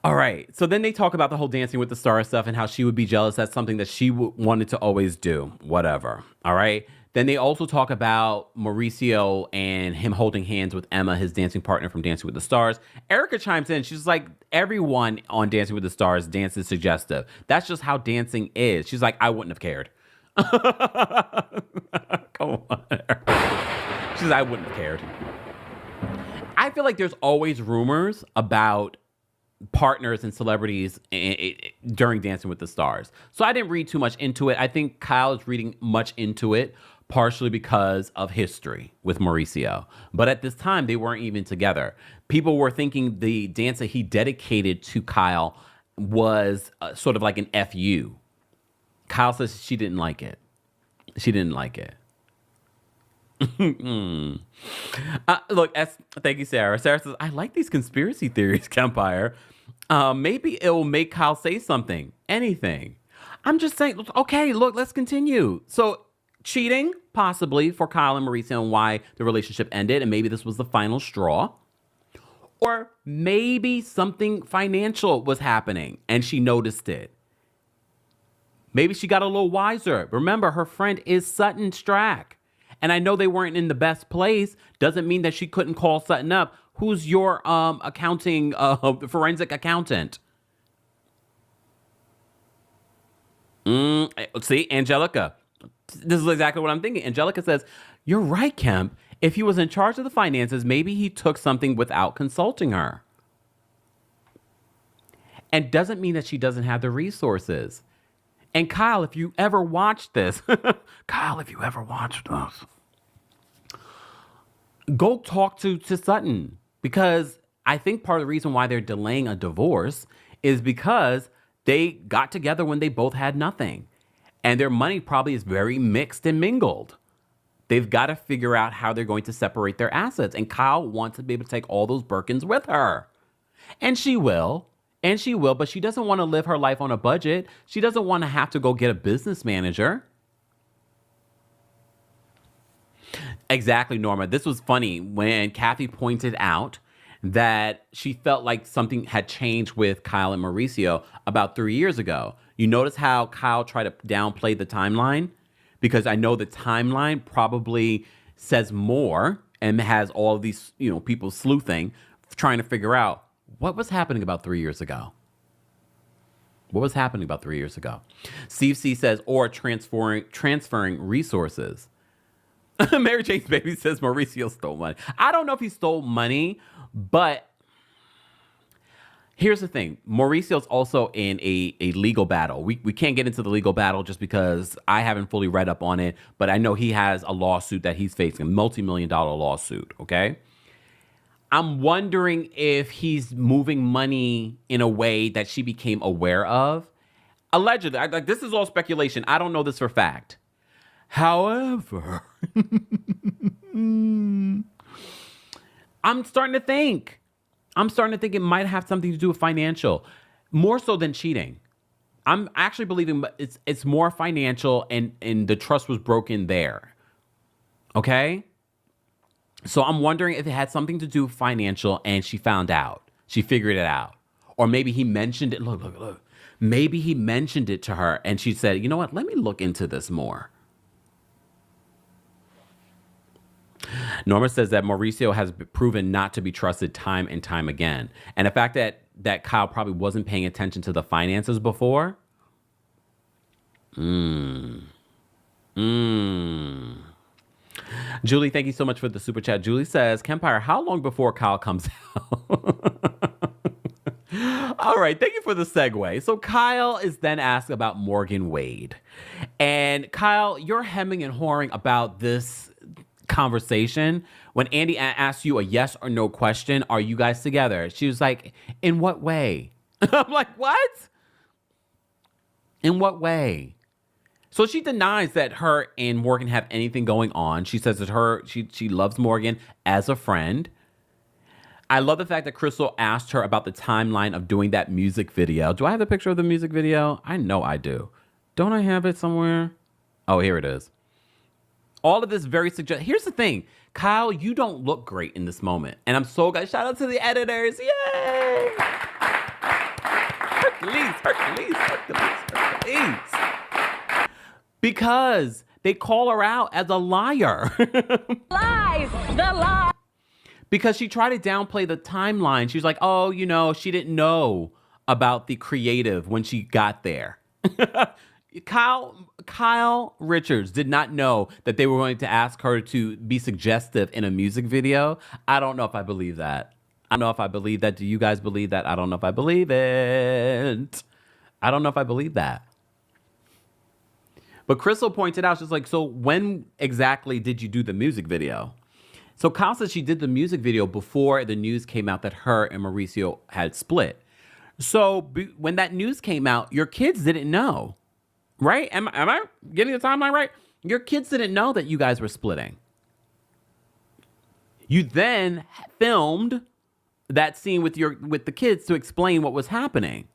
All right. So then they talk about the whole Dancing with the Stars stuff and how she would be jealous. That's something that she wanted to always do. Whatever. All right. Then they also talk about Mauricio and him holding hands with Emma, his dancing partner from Dancing with the Stars. Erica chimes in. She's like, everyone on Dancing with the Stars dances suggestive. That's just how dancing is. She's like, I wouldn't have cared. Come on. She's like, I wouldn't have cared. I feel like there's always rumors about partners and celebrities during Dancing with the Stars. So I didn't read too much into it. I think Kyle is reading much into it, partially because of history with Mauricio. But at this time, they weren't even together. People were thinking the dance that he dedicated to Kyle was sort of like an FU. Kyle says she didn't like it. She didn't like it. Look, thank you, Sarah. Sarah says, I like these conspiracy theories, Kempire. Maybe it will make Kyle say something, anything. I'm just saying, okay, look, let's continue. So, cheating, possibly, for Kyle and Mauricio and why the relationship ended, and maybe this was the final straw. Or maybe something financial was happening, and she noticed it. Maybe she got a little wiser. Remember, her friend is Sutton Strack. And I know they weren't in the best place. Doesn't mean that she couldn't call Sutton up. Who's your accounting, forensic accountant? See, Angelica. This is exactly what I'm thinking. Angelica says, you're right, Kemp. If he was in charge of the finances, maybe he took something without consulting her. And doesn't mean that she doesn't have the resources. And Kyle, if you ever watched this, go talk to Sutton, because I think part of the reason why they're delaying a divorce is because they got together when they both had nothing. And their money probably is very mixed and mingled. They've got to figure out how they're going to separate their assets. And Kyle wants to be able to take all those Birkins with her. And she will. And she will, but she doesn't want to live her life on a budget. She doesn't want to have to go get a business manager. Exactly, Norma. This was funny when Kathy pointed out that she felt like something had changed with Kyle and Mauricio about 3 years ago. You notice how Kyle tried to downplay the timeline? Because I know the timeline probably says more and has all of these, people sleuthing, trying to figure out what was happening about 3 years ago. What was happening about 3 years ago? Steve C says, or transferring resources. Mary Jane's baby says Mauricio stole money. I don't know if he stole money, but here's the thing. Mauricio's also in a legal battle. We can't get into the legal battle just because I haven't fully read up on it, but I know he has a lawsuit that he's facing, a multi-million-dollar lawsuit, okay? I'm wondering if he's moving money in a way that she became aware of. Allegedly, this is all speculation. I don't know this for fact. However, I'm starting to think it might have something to do with financial, more so than cheating. I'm actually believing it's more financial and the trust was broken there. Okay? So I'm wondering if it had something to do with financial and she found out. She figured it out. Or maybe he mentioned it. Look. Maybe he mentioned it to her and she said, you know what? Let me look into this more. Norma says that Mauricio has proven not to be trusted time and time again. And the fact that Kyle probably wasn't paying attention to the finances before. Julie, thank you so much for the super chat. Julie says, Kempire, how long before Kyle comes out? All right, thank you for the segue. So Kyle is then asked about Morgan Wade. And Kyle, you're hemming and hawing about this conversation. When Andy asked you a yes or no question, are you guys together? She was like, in what way? I'm like, what? In what way? So she denies that her and Morgan have anything going on. She says that she loves Morgan as a friend. I love the fact that Crystal asked her about the timeline of doing that music video. Do I have the picture of the music video? I know I do. Don't I have it somewhere? Oh, here it is. All of this very suggestive. Here's the thing. Kyle, you don't look great in this moment. And I'm so glad. Shout out to the editors. Yay! her face. Because they call her out as a liar. Lies! The lie! Because she tried to downplay the timeline. She was like, oh, she didn't know about the creative when she got there. Kyle Richards did not know that they were going to ask her to be suggestive in a music video. I don't know if I believe that. I don't know if I believe that. Do you guys believe that? I don't know if I believe it. I don't know if I believe that. But Crystal pointed out, she's like, so when exactly did you do the music video? So Kyle said she did the music video before the news came out that her and Mauricio had split. So when that news came out, your kids didn't know, right? Am I getting the timeline right? Your kids didn't know that you guys were splitting. You then filmed that scene with the kids to explain what was happening.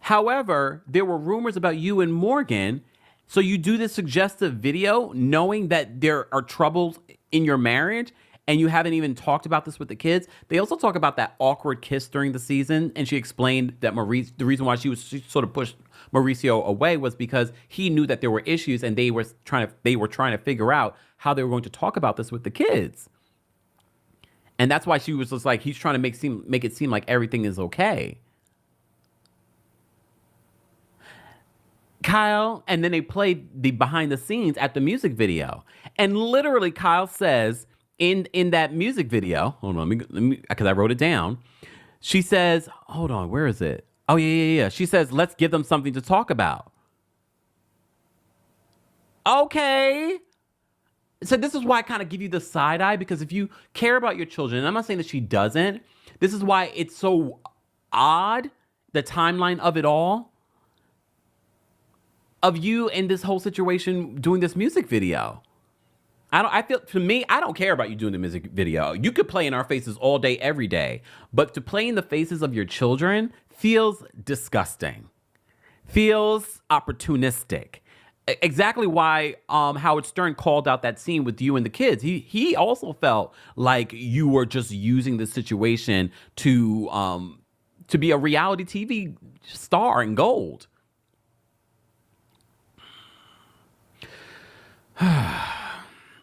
However, there were rumors about you and Morgan. So you do this suggestive video knowing that there are troubles in your marriage and you haven't even talked about this with the kids. They also talk about that awkward kiss during the season. And she explained that the reason why she sort of pushed Mauricio away was because he knew that there were issues and they were trying to figure out how they were going to talk about this with the kids. And that's why she was just like, he's trying to make it seem like everything is okay. Kyle, and then they played the behind the scenes at the music video. And literally Kyle says in that music video, hold on, let me, because I wrote it down. She says, hold on, where is it? Oh, yeah. She says, let's give them something to talk about. Okay. So this is why I kind of give you the side eye, because if you care about your children, and I'm not saying that she doesn't, this is why it's so odd, the timeline of it all, of you in this whole situation doing this music video. I don't care about you doing the music video. You could play in our faces all day, every day. But to play in the faces of your children feels disgusting. Feels opportunistic. Exactly why Howard Stern called out that scene with you and the kids. He also felt like you were just using the situation to be a reality TV star in gold.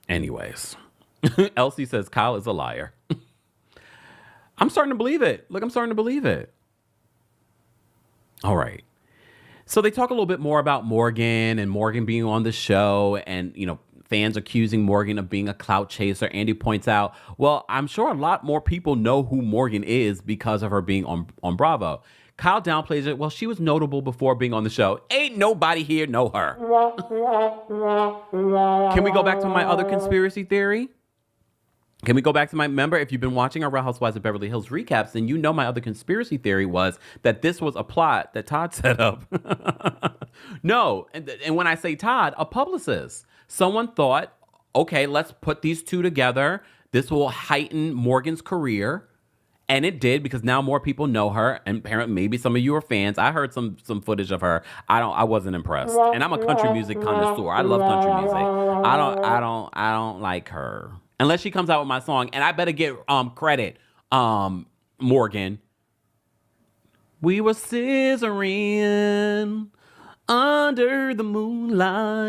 Anyways, Elsie says Kyle is a liar. I'm starting to believe it. Look, I'm starting to believe it. All right. So they talk a little bit more about Morgan and Morgan being on the show and, fans accusing Morgan of being a clout chaser. Andy points out, well, I'm sure a lot more people know who Morgan is because of her being on Bravo. Kyle downplays it. Well, she was notable before being on the show. Ain't nobody here know her. Can we go back to my other conspiracy theory? Remember, if you've been watching our Real Housewives of Beverly Hills recaps, then you know my other conspiracy theory was that this was a plot that Todd set up. No, and when I say Todd, a publicist. Someone thought, okay, let's put these two together. This will heighten Morgan's career. And it did, because now more people know her, and apparently maybe some of you are fans. I heard some footage of her. I wasn't impressed. And I'm a country music connoisseur. I love country music. I don't like her. Unless she comes out with my song, and I better get credit, Morgan. We were scissoring under the moonlight,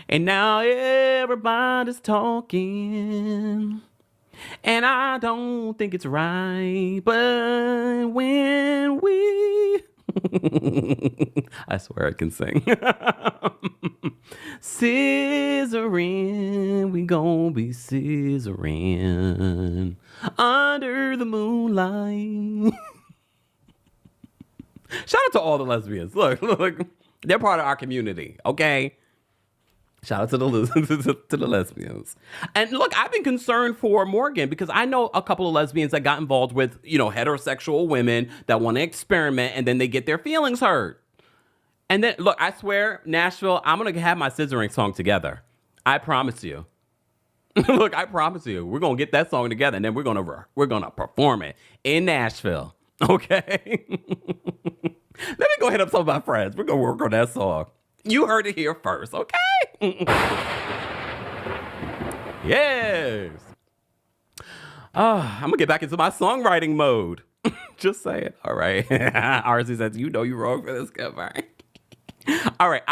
and now everybody's talking. And I don't think it's right, but when we... I swear I can sing. Scissoring, we gon' be scissoring under the moonlight. Shout out to all the lesbians. Look, they're part of our community, okay? Shout out to the lesbians. And look, I've been concerned for Morgan because I know a couple of lesbians that got involved with, heterosexual women that want to experiment and then they get their feelings hurt. And then, look, I swear, Nashville, I'm going to have my scissoring song together. I promise you. Look, I promise you. We're going to get that song together and then we're going to perform it in Nashville. Okay? Let me go hit up some of my friends. We're going to work on that song. You heard it here first, okay? Yes. I'm going to get back into my songwriting mode. Just saying. All right. RC says, you know you're wrong for this, Kemper. All right.